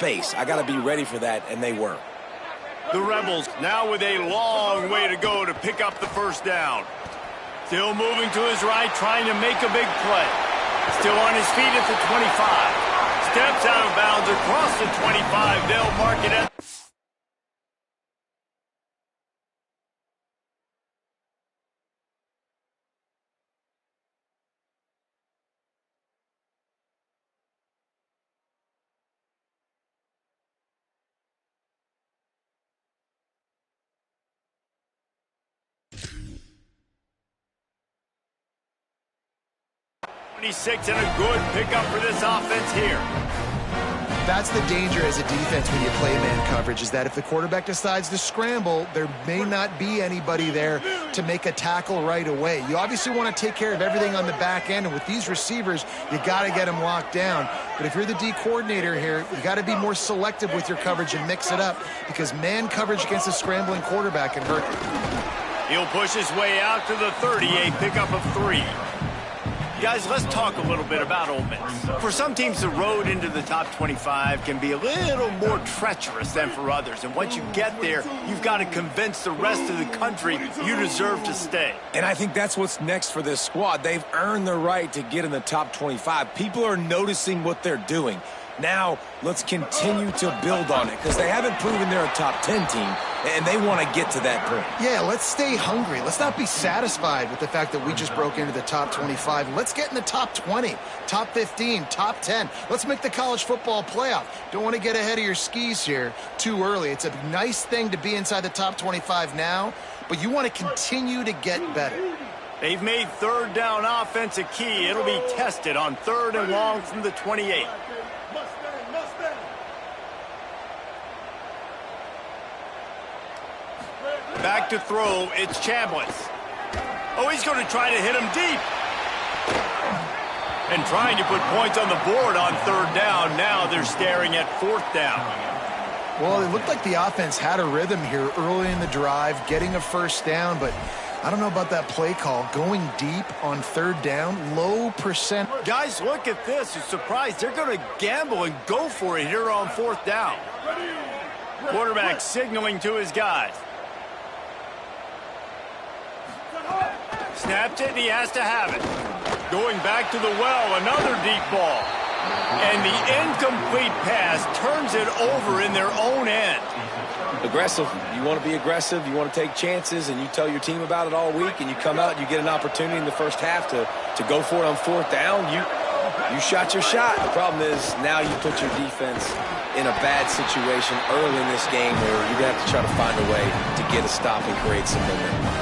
space. I got to be ready for that, and they were. The Rebels now with a long way to go to pick up the first down. Still moving to his right, trying to make a big play. Still on his feet at the 25. Steps out of bounds across the 25. They'll mark it at... and a good pickup for this offense here. That's the danger as a defense when you play man coverage, is that if the quarterback decides to scramble, there may not be anybody there to make a tackle right away. You obviously want to take care of everything on the back end, and with these receivers, you got to get them locked down. But if you're the D coordinator here, you got to be more selective with your coverage and mix it up, because man coverage against a scrambling quarterback can hurt you. He'll push his way out to the 38, pickup of 3. Guys, let's talk a little bit about Ole Miss. For some teams, the road into the top 25 can be a little more treacherous than for others. And once you get there, you've got to convince the rest of the country you deserve to stay. And I think that's what's next for this squad. They've earned the right to get in the top 25. People are noticing what they're doing. Now, let's continue to build on it, because they haven't proven they're a top 10 team, and they want to get to that point. Yeah, let's stay hungry. Let's not be satisfied with the fact that we just broke into the top 25. Let's get in the top 20, top 15, top 10. Let's make the college football playoff. Don't want to get ahead of your skis here too early. It's a nice thing to be inside the top 25 now, but you want to continue to get better. They've made third down offense a key. It'll be tested on 3rd and long from the 28. Back to throw, it's Chambliss. Oh, he's going to try to hit him deep. And trying to put points on the board on 3rd down. Now they're staring at 4th down. Well, it looked like the offense had a rhythm here early in the drive, getting a first down, but I don't know about that play call. Going deep on 3rd down, low percent. Guys, look at this. You're surprised. They're going to gamble and go for it here on 4th down. Quarterback signaling to his guys. Snaps it, and he has to have it. Going back to the well, another deep ball. And the incomplete pass turns it over in their own end. Aggressive. You want to be aggressive. You want to take chances, and you tell your team about it all week, and you come out and you get an opportunity in the first half to go for it on 4th down. You shot your shot. The problem is now you put your defense in a bad situation early in this game where you're going to have to try to find a way to get a stop and create some momentum.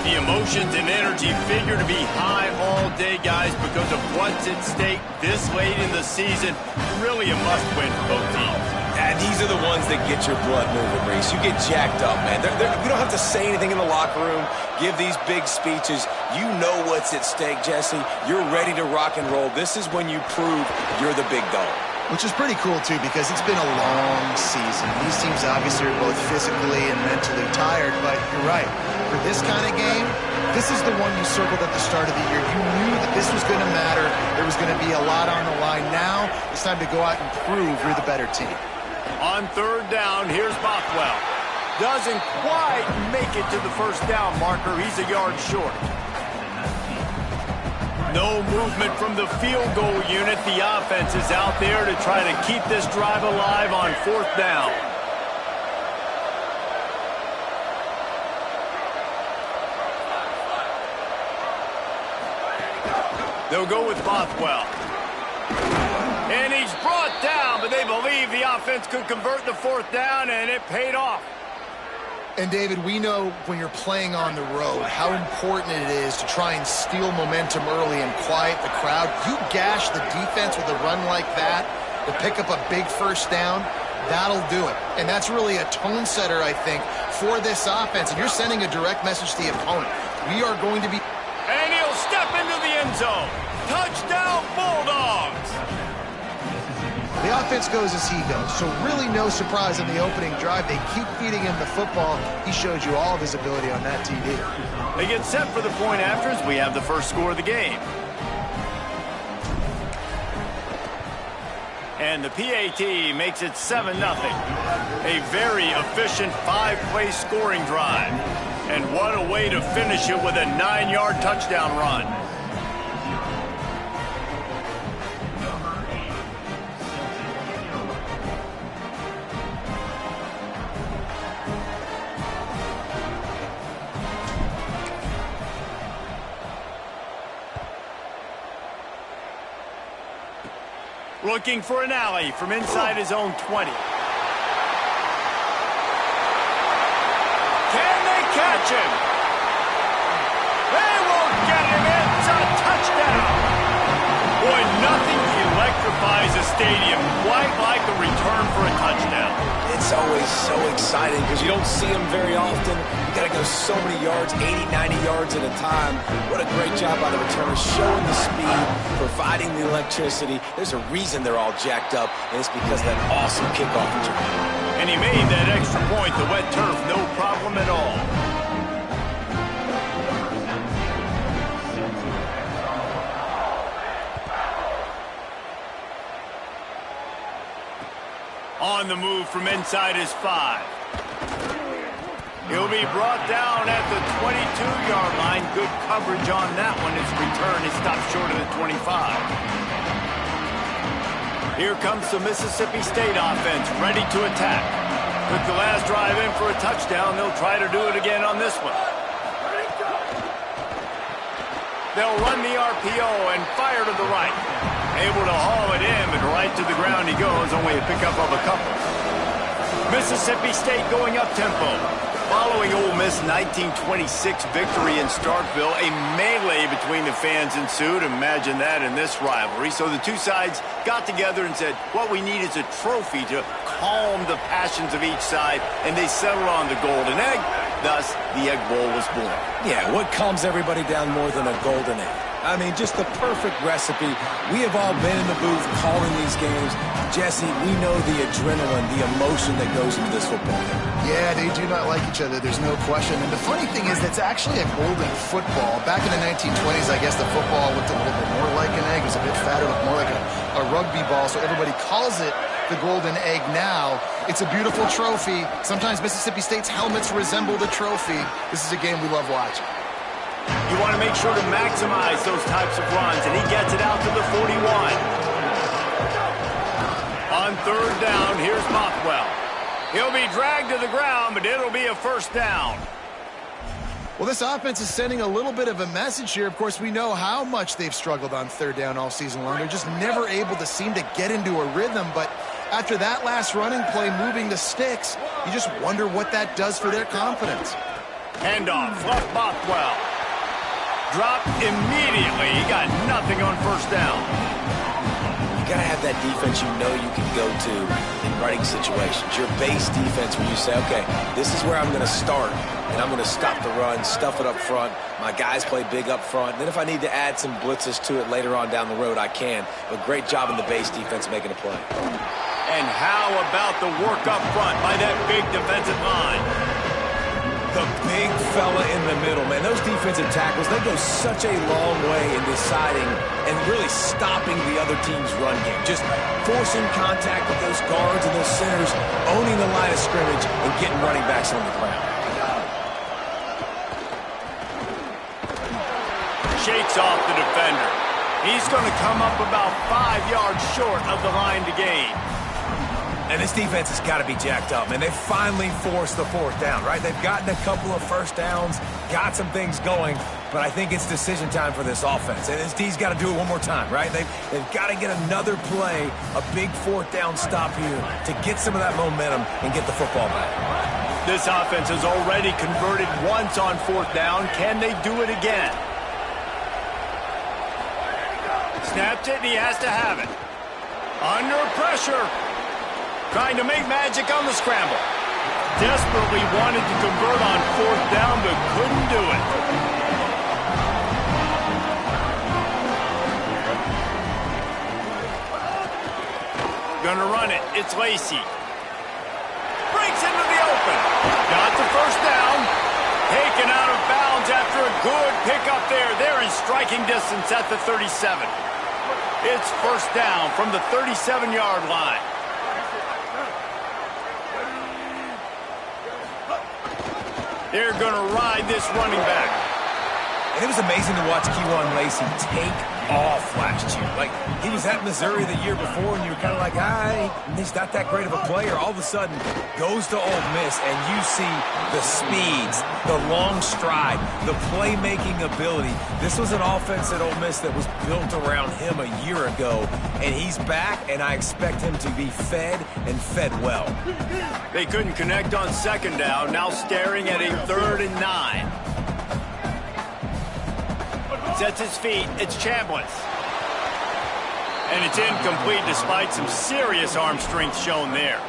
The emotions and energy figure to be high all day, guys, because of what's at stake this late in the season. Really a must-win for both teams. And these are the ones that get your blood moving, Reese. You get jacked up, man. You don't have to say anything in the locker room, give these big speeches. You know what's at stake, Jesse. You're ready to rock and roll. This is when you prove you're the big dog. Which is pretty cool, too, because it's been a long season. These teams obviously are both physically and mentally tired, but you're right. For this kind of game, this is the one you circled at the start of the year. You knew that this was going to matter. There was going to be a lot on the line. Now, it's time to go out and prove you're the better team. On 3rd down, here's Bothwell. Doesn't quite make it to the first down marker. He's a yard short. No movement from the field goal unit. The offense is out there to try to keep this drive alive on 4th down. They'll go with Bothwell. And he's brought down, but they believe the offense could convert the 4th down, and it paid off. And, David, we know when you're playing on the road how important it is to try and steal momentum early and quiet the crowd. You gash the defense with a run like that to pick up a big first down, that'll do it. And that's really a tone setter, I think, for this offense. And you're sending a direct message to the opponent. We are going to be... And he'll step into the end zone. Touchdown, Bulldogs! The offense goes as he goes, so really no surprise on the opening drive. They keep feeding him the football. He showed you all of his ability on that TV. They get set for the point afters. We have the first score of the game. And the PAT makes it 7-0. A very efficient 5-play scoring drive. And what a way to finish it with a 9-yard touchdown run. Looking for an alley from inside his own 20. Can they catch him? They won't get him. It's a touchdown. Boy, nothing electrifies a stadium quite like a return for a touchdown. It's always so exciting because you don't see them very often. You got to go so many yards, 80, 90 yards at a time. What a great job by the returners, showing the speed, providing the electricity. There's a reason they're all jacked up, and it's because of that awesome kickoff return. And he made that extra point, the wet turf, no problem at all. On the move from inside his 5. He'll be brought down at the 22-yard line. Good coverage on that one. His return is stopped short of the 25. Here comes the Mississippi State offense, ready to attack. Took the last drive in for a touchdown. They'll try to do it again on this one. They'll run the RPO and fire to the right. Able to haul it in, but right to the ground he goes, only a pickup of a couple. Mississippi State going up-tempo. Following Ole Miss' 1926 victory in Starkville, a melee between the fans ensued. Imagine that in this rivalry. So the two sides got together and said, what we need is a trophy to calm the passions of each side, and they settled on the Golden Egg. Thus, the Egg Bowl was born. Yeah, what calms everybody down more than a golden egg? I mean, just the perfect recipe. We have all been in the booth calling these games. Jesse, we know the adrenaline, the emotion that goes into this football game. Yeah, they do not like each other. There's no question. And the funny thing is, that's actually a golden football. Back in the 1920s, I guess the football looked a little bit more like an egg. It was a bit fatter, looked more like a rugby ball. So everybody calls it the golden egg now. It's a beautiful trophy. Sometimes Mississippi State's helmets resemble the trophy. This is a game we love watching. You want to make sure to maximize those types of runs, and he gets it out to the 41. On third down, here's Bothwell. He'll be dragged to the ground, but it'll be a first down. Well, this offense is sending a little bit of a message here. Of course, we know how much they've struggled on third down all season long. They're just never able to seem to get into a rhythm, but after that last running play moving the sticks, you just wonder what that does for their confidence. Handoff, Fluff Bothwell. Dropped immediately. He got nothing on first down. You got to have that defense you know you can go to in running situations. Your base defense where you say, okay, this is where I'm going to start, and I'm going to stop the run, stuff it up front. My guys play big up front. And then if I need to add some blitzes to it later on down the road, I can. But great job in the base defense making a play. And how about the work up front by that big defensive line? The big fella in the middle, man. Those defensive tackles, they go such a long way in deciding and really stopping the other team's run game. Just forcing contact with those guards and those centers, owning the line of scrimmage, and getting running backs on the ground. Shakes off the defender. He's going to come up about 5 yards short of the line to gain. And this defense has got to be jacked up, man. They finally forced the fourth down, right? They've gotten a couple of first downs, got some things going, but I think it's decision time for this offense. And this D's got to do it one more time, right? They've got to get another play, a big fourth down stop here to get some of that momentum and get the football back. This offense has already converted once on fourth down. Can they do it again? Snapped it, and he has to have it. Under pressure. Trying to make magic on the scramble. Desperately wanted to convert on fourth down, but couldn't do it. Gonna run it. It's Lacey. Breaks into the open. Got the first down. Taken out of bounds after a good pickup there. They're in striking distance at the 37. It's first down from the 37-yard line. They're going to ride this running back. And it was amazing to watch Kejuan Lacey take off last year. Like, he was at Missouri the year before, and you were kind of like, he's not that great of a player. All of a sudden, goes to Ole Miss, and you see the speeds, the long stride, the playmaking ability. This was an offense at Ole Miss that was built around him a year ago, and he's back, and I expect him to be fed and fed well. They couldn't connect on second down, now staring at a 3rd and 9. Sets his feet. It's Chambliss. And it's incomplete despite some serious arm strength shown there.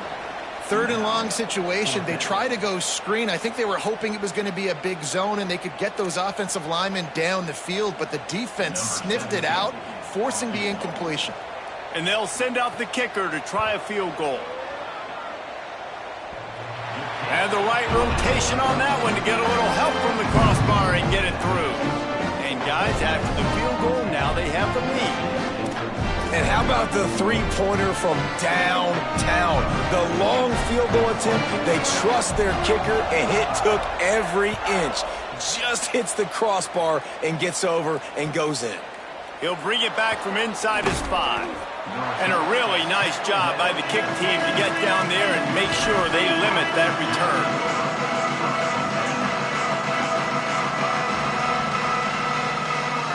3rd and long situation. They try to go screen. I think they were hoping it was going to be a big zone and they could get those offensive linemen down the field, but the defense sniffed it out, forcing the incompletion. And they'll send out the kicker to try a field goal. And the right rotation on that one to get a little help from the crossbar and get it through. And guys, after the field goal, now they have the lead. And how about the three-pointer from downtown? The long field goal attempt, they trust their kicker, and it took every inch. Just hits the crossbar and gets over and goes in. He'll bring it back from inside his 5. And a really nice job by the kick team to get down there and make sure they limit that return.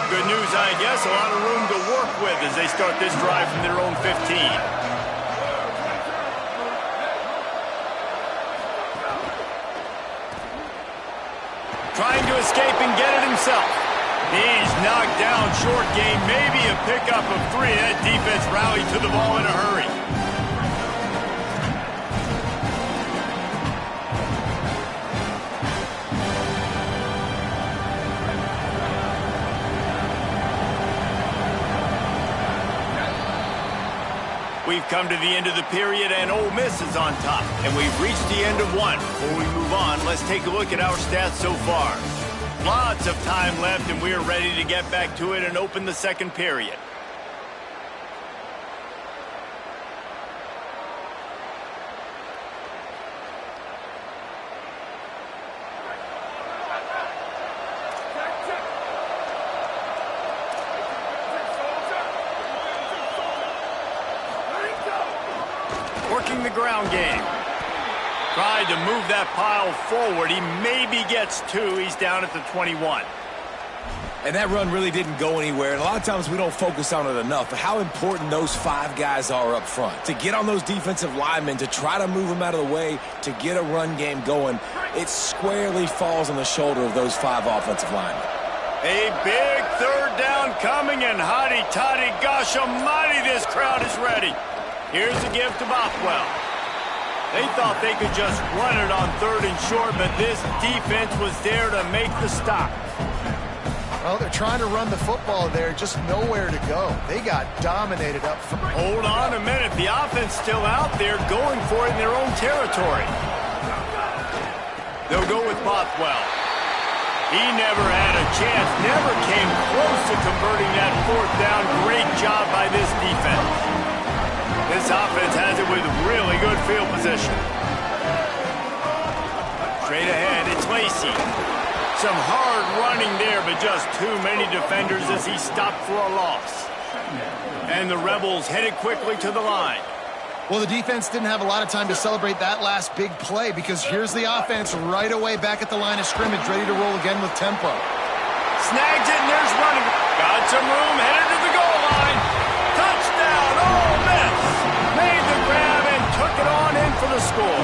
Good news, I guess. A lot of room to work with as they start this drive from their own 15. Trying to escape and get it himself. He's knocked down, short game, maybe a pickup of 3. That defense rallied to the ball in a hurry. We've come to the end of the period, and Ole Miss is on top. And we've reached the end of one. Before we move on, let's take a look at our stats so far. Lots of time left, and we are ready to get back to it and open the second period. Working the ground game. Tried to move that pile forward. He maybe gets 2. He's down at the 21. And that run really didn't go anywhere. And a lot of times we don't focus on it enough. But how important those 5 guys are up front. To get on those defensive linemen, to try to move them out of the way, to get a run game going, it squarely falls on the shoulder of those 5 offensive linemen. A big 3rd down coming, and hotty-toddy, gosh almighty, this crowd is ready. Here's a give to Bothwell. They thought they could just run it on 3rd and short, but this defense was there to make the stop. Well, they're trying to run the football there, just nowhere to go. They got dominated up front. Hold on a minute. The offense still out there going for it in their own territory. They'll go with Bothwell. He never had a chance, never came close to converting that 4th down. Great job by this defense. This offense has it with really good field position. Straight ahead, it's Lacey. Some hard running there, but just too many defenders as he stopped for a loss. And the Rebels headed quickly to the line. Well, the defense didn't have a lot of time to celebrate that last big play because here's the offense right away back at the line of scrimmage, ready to roll again with tempo. Snags it, and there's running. Got some room, headed to the goal line. Touchdown, Ole Miss. Made the grab and took it on in for the score.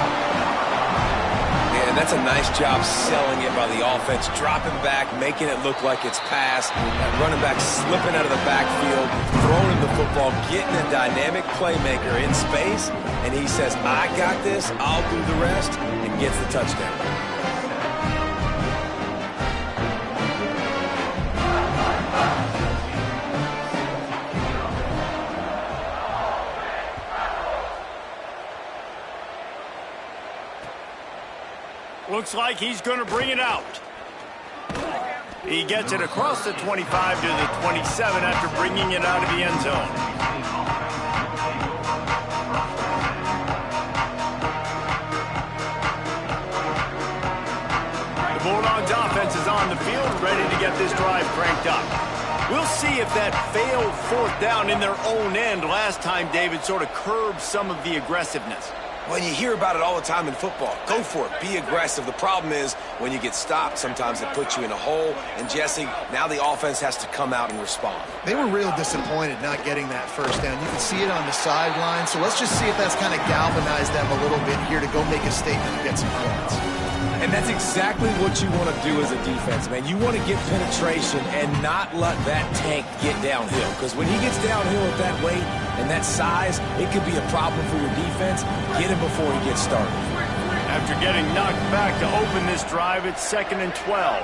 Yeah, that's a nice job selling it by the offense, dropping back, making it look like it's passed, that running back slipping out of the backfield, throwing him the football, getting a dynamic playmaker in space, and he says, I got this, I'll do the rest, and gets the touchdown. Looks like he's going to bring it out. He gets it across the 25 to the 27 after bringing it out of the end zone. The Bulldogs offense is on the field, ready to get this drive cranked up. We'll see if that failed fourth down in their own end last time, David, sort of curbed some of the aggressiveness. When you hear about it all the time in football, go for it. Be aggressive. The problem is when you get stopped, sometimes it puts you in a hole. And, Jesse, now the offense has to come out and respond. They were real disappointed not getting that first down. You can see it on the sideline. So let's just see if that's kind of galvanized them a little bit here to go make a statement and get some points. And that's exactly what you want to do as a defense, man. You want to get penetration and not let that tank get downhill. Because when he gets downhill at that weight and that size, it could be a problem for your defense. Get him before he gets started. After getting knocked back to open this drive, it's 2nd and 12.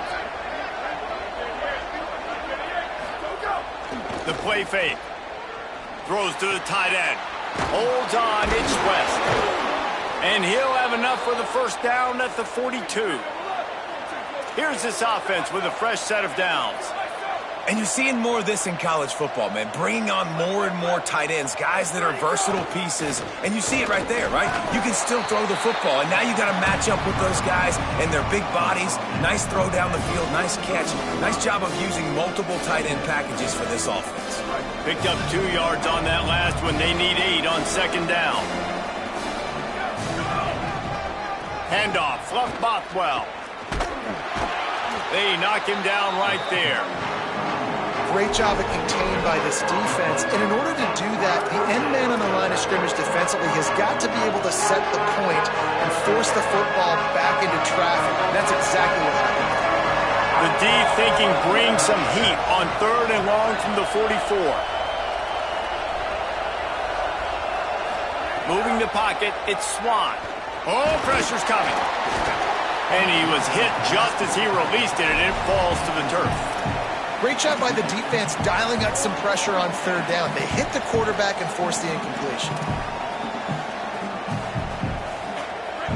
The play fake. Throws to the tight end. Holds on, it's West. And he'll have enough for the first down at the 42. Here's this offense with a fresh set of downs. And you're seeing more of this in college football, man. Bringing on more and more tight ends, guys that are versatile pieces. And you see it right there, right? You can still throw the football. And now you got to match up with those guys and their big bodies. Nice throw down the field, nice catch. Nice job of using multiple tight end packages for this offense. Picked up 2 yards on that last one. They need 8 on 2nd down. Handoff, Fluff Bothwell. They knock him down right there. Great job of contained by this defense. And in order to do that, the end man on the line of scrimmage defensively has got to be able to set the point and force the football back into traffic. That's exactly what happened. The D thinking bring some heat on 3rd and long from the 44. Moving the pocket, it's Swan. Oh, pressure's coming. And he was hit just as he released it, and it falls to the turf. Great job by the defense dialing up some pressure on 3rd down. They hit the quarterback and forced the incompletion.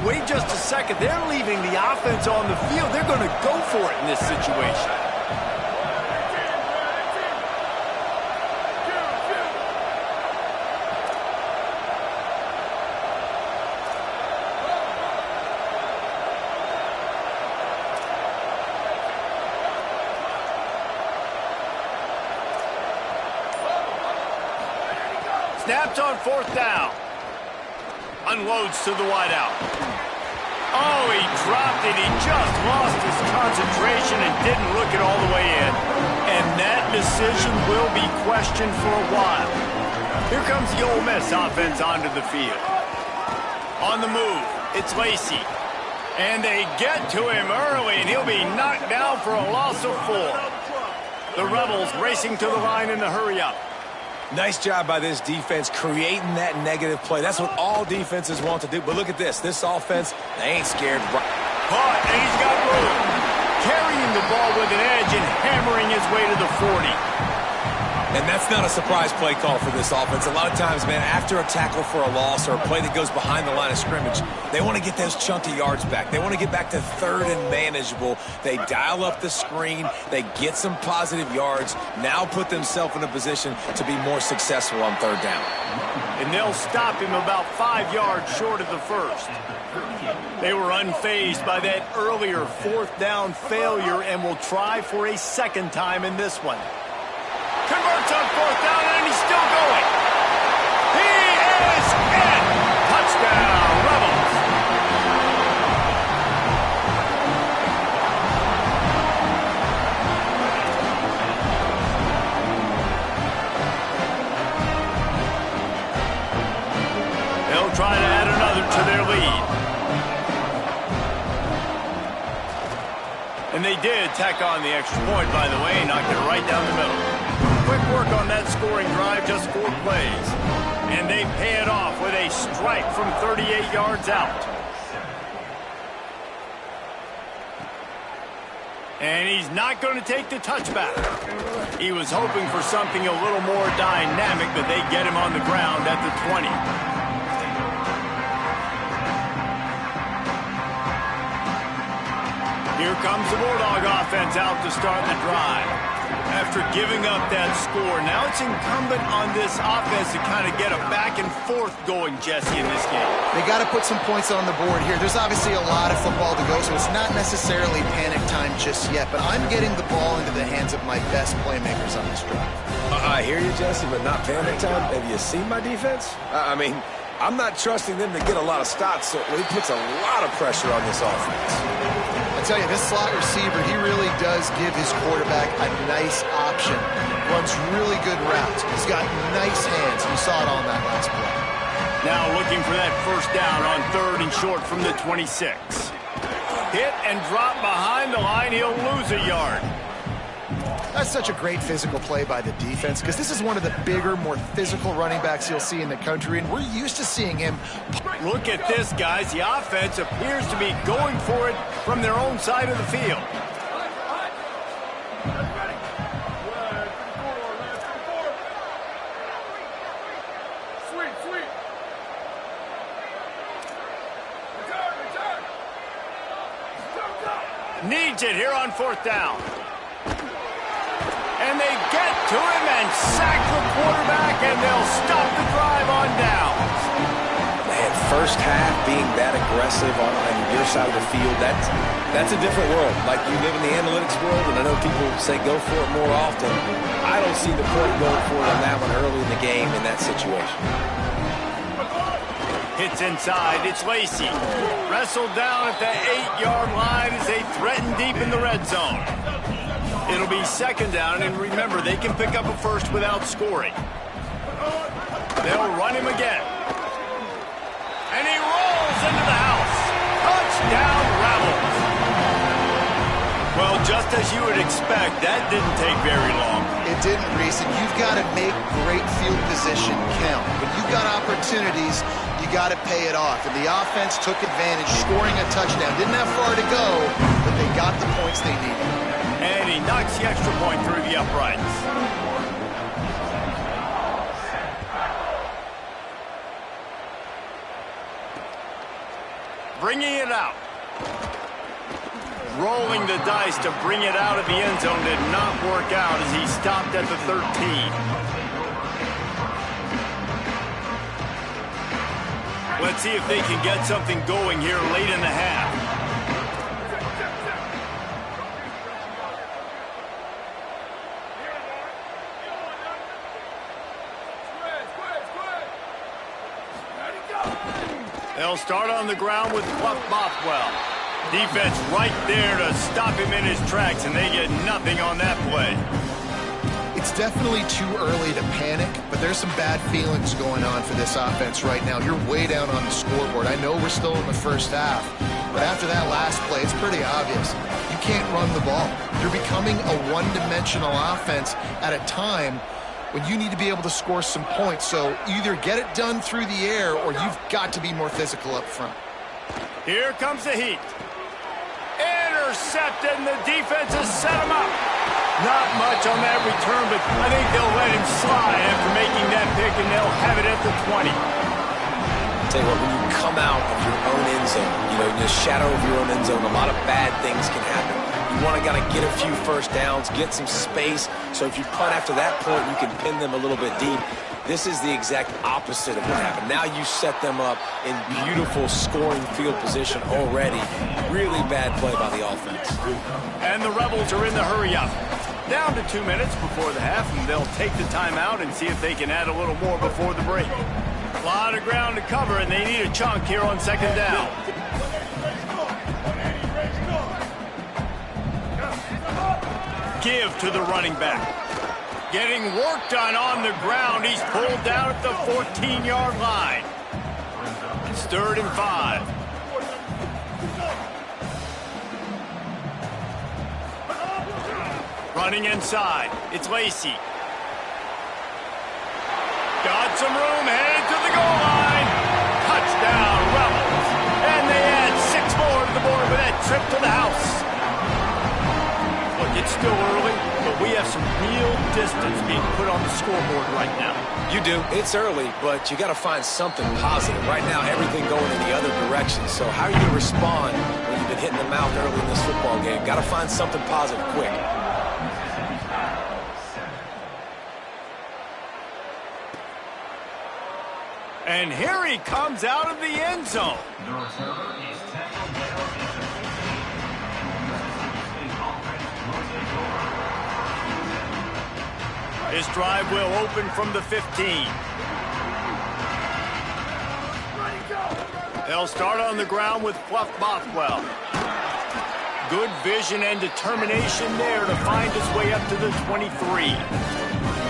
Wait just a second. They're leaving the offense on the field. They're going to go for it in this situation. Snaps on 4th down. Unloads to the wideout. Oh, he dropped it. He just lost his concentration and didn't look it all the way in. And that decision will be questioned for a while. Here comes the Ole Miss offense onto the field. On the move, it's Lacey. And they get to him early, and he'll be knocked down for a loss of 4. The Rebels racing to the line in the hurry-up. Nice job by this defense creating that negative play. That's what all defenses want to do. But look at this. This offense, they ain't scared. Caught, and he's got room. Carrying the ball with an edge and hammering his way to the 40. And that's not a surprise play call for this offense. A lot of times, man, after a tackle for a loss or a play that goes behind the line of scrimmage, they want to get those chunky yards back. They want to get back to 3rd and manageable. They dial up the screen. They get some positive yards. Now put themselves in a position to be more successful on 3rd down. And they'll stop him about 5 yards short of the first. They were unfazed by that earlier 4th down failure and will try for a 2nd time in this one. Converts on 4th down, and he's still going. He is in. Touchdown, Rebels. They'll try to add another to their lead. And they did tack on the extra point, by the way, knocked it right down the middle. Quick work on that scoring drive, just 4 plays. And they pay it off with a strike from 38 yards out. And he's not going to take the touchback. He was hoping for something a little more dynamic, but they get him on the ground at the 20. Here comes the Bulldog offense out to start the drive. After giving up that score, now it's incumbent on this offense to kind of get a back and forth going, Jesse, in this game. They got to put some points on the board here. There's obviously a lot of football to go, so it's not necessarily panic time just yet, but I'm getting the ball into the hands of my best playmakers on this drive. I hear you, Jesse, but not panic time. Have you seen my defense? I mean, I'm not trusting them to get a lot of stops, so it puts a lot of pressure on this offense. I tell you, this slot receiver, he really does give his quarterback a nice option. Runs really good routes. He's got nice hands. You saw it on that last play. Now looking for that first down on 3rd and short from the 26. Hit and drop behind the line. He'll lose a yard. That's such a great physical play by the defense because this is one of the bigger, more physical running backs you'll see in the country, and we're used to seeing him. Look at this, guys. The offense appears to be going for it from their own side of the field. Needs it here on 4th down. And they get to him and sack the quarterback, and they'll stop the drive on downs. Man, first half being that aggressive on your side of the field, that's a different world. Like, you live in the analytics world, and I know people say go for it more often. I don't see the point going for it on that one early in the game in that situation. Hits inside. It's Lacey. Wrestled down at the 8-yard line as they threaten deep in the red zone. It'll be 2nd down, and remember, they can pick up a first without scoring. They'll run him again. And he rolls into the house. Touchdown, Rebels. Well, just as you would expect, that didn't take very long. It didn't, Reese, and you've got to make great field position count. When you've got opportunities, you got to pay it off. And the offense took advantage, scoring a touchdown. Didn't have far to go, but they got the points they needed. And he knocks the extra point through the uprights. Bringing it out. Rolling the dice to bring it out of the end zone did not work out as he stopped at the 13. Let's see if they can get something going here late in the half. They'll start on the ground with Buff Bothwell. Defense right there to stop him in his tracks, and they get nothing on that play. It's definitely too early to panic, but there's some bad feelings going on for this offense right now. You're way down on the scoreboard. I know we're still in the first half, but after that last play, it's pretty obvious. You can't run the ball. You're becoming a one-dimensional offense at a time when you need to be able to score some points. So either get it done through the air or you've got to be more physical up front. Here comes the heat. Intercepted, and the defense has set him up. Not much on that return, but I think they'll let him slide after making that pick, and they'll have it at the 20. Tell you what, when you come out of your own end zone, in the shadow of your own end zone, a lot of bad things can happen. You want to get a few first downs, get some space, so if you punt after that point, you can pin them a little bit deep. This is the exact opposite of what happened. Now you set them up in beautiful scoring field position already. Really bad play by the offense. And the Rebels are in the hurry-up. Down to 2 minutes before the half, and they'll take the timeout and see if they can add a little more before the break. A lot of ground to cover, and they need a chunk here on 2nd down. Give to the running back. Getting work done on the ground. He's pulled down at the 14-yard line. It's 3rd and 5. Running inside. It's Lacey. Got some room, headed to the goal line. Touchdown, Rebels. And they add 6 more to the board with that trip to the house. Look, it's still early, but we have some real distance being put on the scoreboard right now. You do. It's early, but you got to find something positive. Right now, everything going in the other direction. So how are you going to respond when you've been hit in the mouth early in this football game. Got to find something positive quick. And here he comes out of the end zone. This drive will open from the 15. They'll start on the ground with Fluff Bothwell. Good vision and determination there to find his way up to the 23.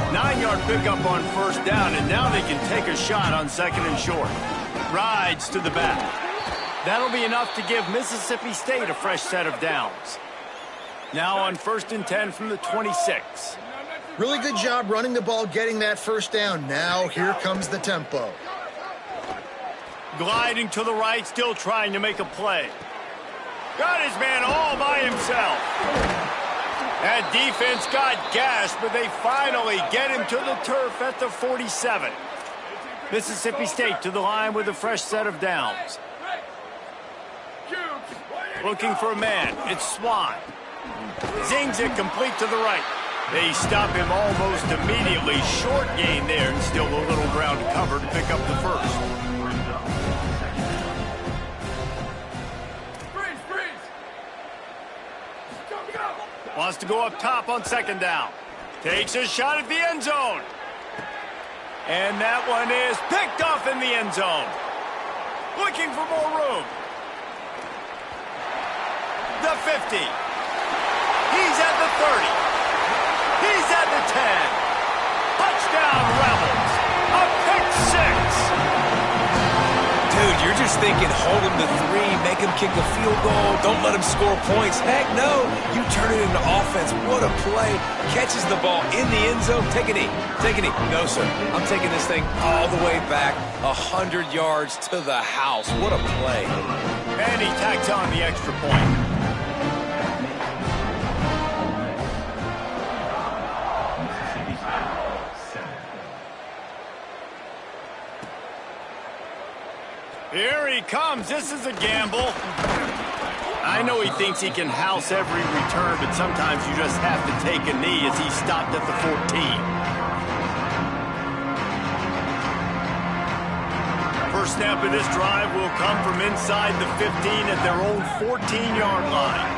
9-yard pickup on first down, and now they can take a shot on second and short. Rides to the back. That'll be enough to give Mississippi State a fresh set of downs. Now on 1st and 10 from the 26. Really good job running the ball, getting that first down. Now here comes the tempo. Gliding to the right, still trying to make a play. Got his man all by himself. That defense got gashed, but they finally get him to the turf at the 47. Mississippi State to the line with a fresh set of downs. Looking for a man. It's Swan. Zings it complete to the right. They stop him almost immediately. Short gain there, and still a little ground to cover to pick up the first. Wants to go up top on second down. Takes a shot at the end zone. And that one is picked off in the end zone. Looking for more room. The 50. He's at the 30. He's at the 10. Touchdown, Rebels. A pick six. Dude, you're just thinking hold him to 3, make him kick a field goal, don't let him score points. Heck no, you turn it into offense. What a play. Catches the ball in the end zone. Take a knee. Take a knee. No, sir. I'm taking this thing all the way back 100 yards to the house. What a play. And he tacks on the extra point. Here he comes. This is a gamble. I know he thinks he can house every return, but sometimes you just have to take a knee as he stopped at the 14. First snap of this drive will come from inside the 15 at their own 14-yard line.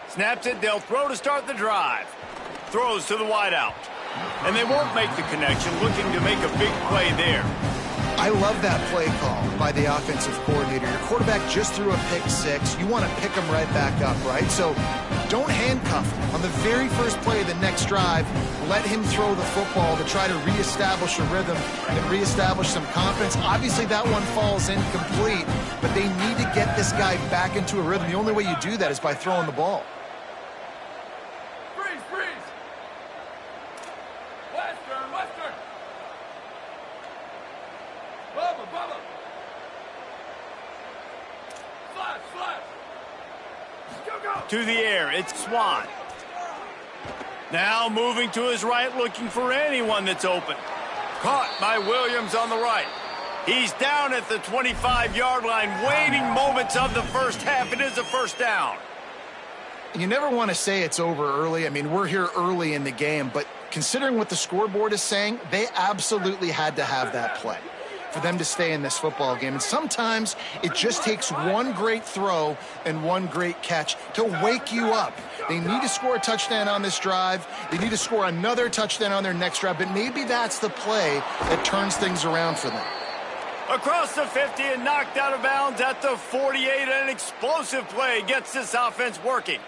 Snaps it. They'll throw to start the drive. Throws to the wideout. And they won't make the connection, looking to make a big play there. I love that play call by the offensive coordinator. Your quarterback just threw a pick six. You want to pick him right back up, right? So don't handcuff him. On the very first play of the next drive, let him throw the football to try to reestablish a rhythm and reestablish some confidence. Obviously, that one falls incomplete, but they need to get this guy back into a rhythm. The only way you do that is by throwing the ball. To the air, it's Swan. Now moving to his right, looking for anyone that's open. Caught by Williams on the right. He's down at the 25-yard line, waiting moments of the first half. It is a first down. You never want to say it's over early. I mean, we're here early in the game, but considering what the scoreboard is saying, they absolutely had to have that play for them to stay in this football game. And sometimes it just takes one great throw and one great catch to wake you up. They need to score a touchdown on this drive. They need to score another touchdown on their next drive, but maybe that's the play that turns things around for them. Across the 50 and knocked out of bounds at the 48. An explosive play gets this offense working.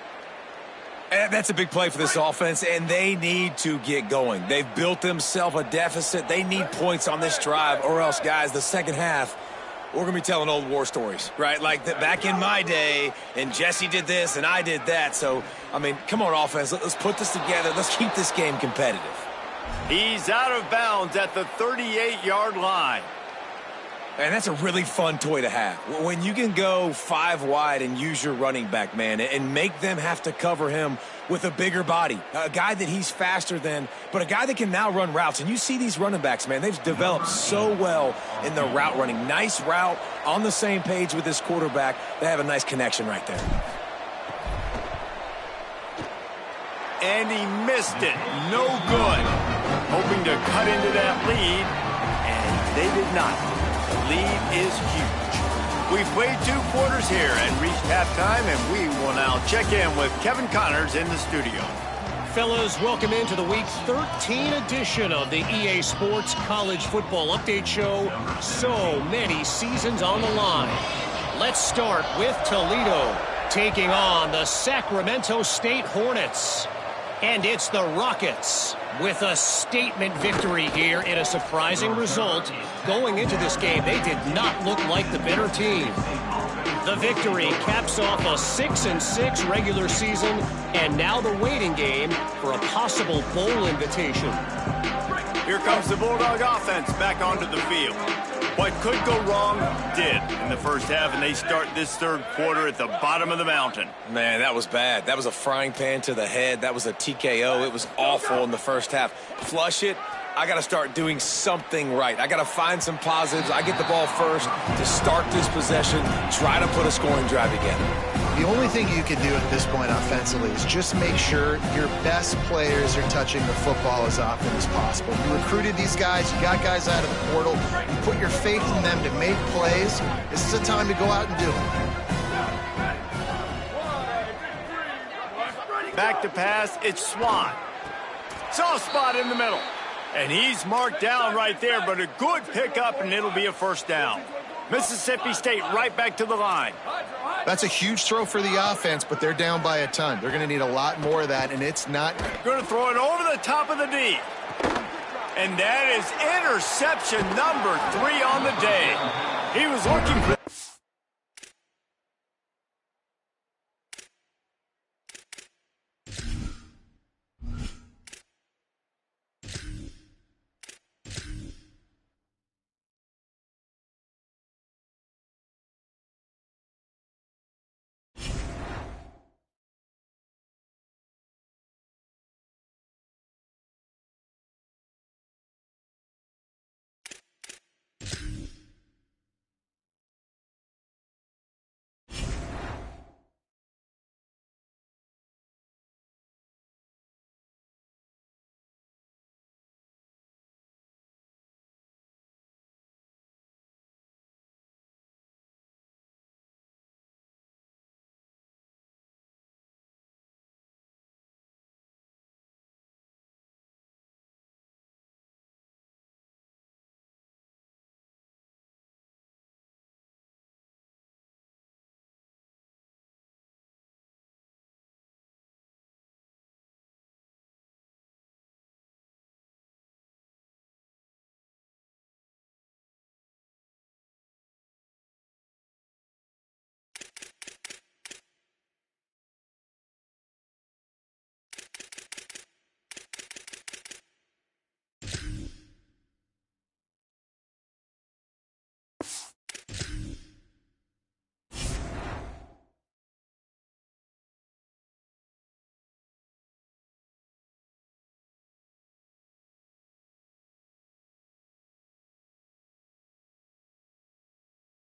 And that's a big play for this offense, and they need to get going. They've built themselves a deficit. They need points on this drive, or else, guys, the second half, we're going to be telling old war stories, right? Like back in my day, and Jesse did this, and I did that. So, I mean, come on, offense. Let's put this together. Let's keep this game competitive. He's out of bounds at the 38-yard line. And that's a really fun toy to have. When you can go 5 wide and use your running back, man, and make them have to cover him with a bigger body, a guy that he's faster than, but a guy that can now run routes. And you see these running backs, man, they've developed so well in their route running. Nice route, on the same page with this quarterback. They have a nice connection right there. And he missed it. No good. Hoping to cut into that lead, and they did not. The lead is huge. We've played 2 quarters here and reached halftime, and we will now check in with Kevin Connors in the studio. Fellas, welcome into the Week 13 edition of the EA Sports College Football Update Show. So many seasons on the line. Let's start with Toledo taking on the Sacramento State Hornets. And it's the Rockets with a statement victory here in a surprising result. Going into this game, they did not look like the better team. The victory caps off a 6-6 regular season, and now the waiting game for a possible bowl invitation. Here comes the Bulldog offense back onto the field. What could go wrong did in the first half, and they start this third quarter at the bottom of the mountain. Man, that was bad. That was a frying pan to the head. That was a TKO. It was awful in the first half. Flush it. I got to start doing something right. I got to find some positives. I get the ball first to start this possession, try to put a scoring drive together. The only thing you can do at this point offensively is just make sure your best players are touching the football as often as possible. You recruited these guys, you got guys out of the portal, you put your faith in them to make plays. This is a time to go out and do it. Back to pass, it's Swan. Soft spot in the middle. And he's marked down right there, but a good pickup, and it'll be a first down. Mississippi State right back to the line. That's a huge throw for the offense, but they're down by a ton. They're going to need a lot more of that, and it's not. Going to throw it over the top of the D. And that is interception number 3 on the day. He was looking for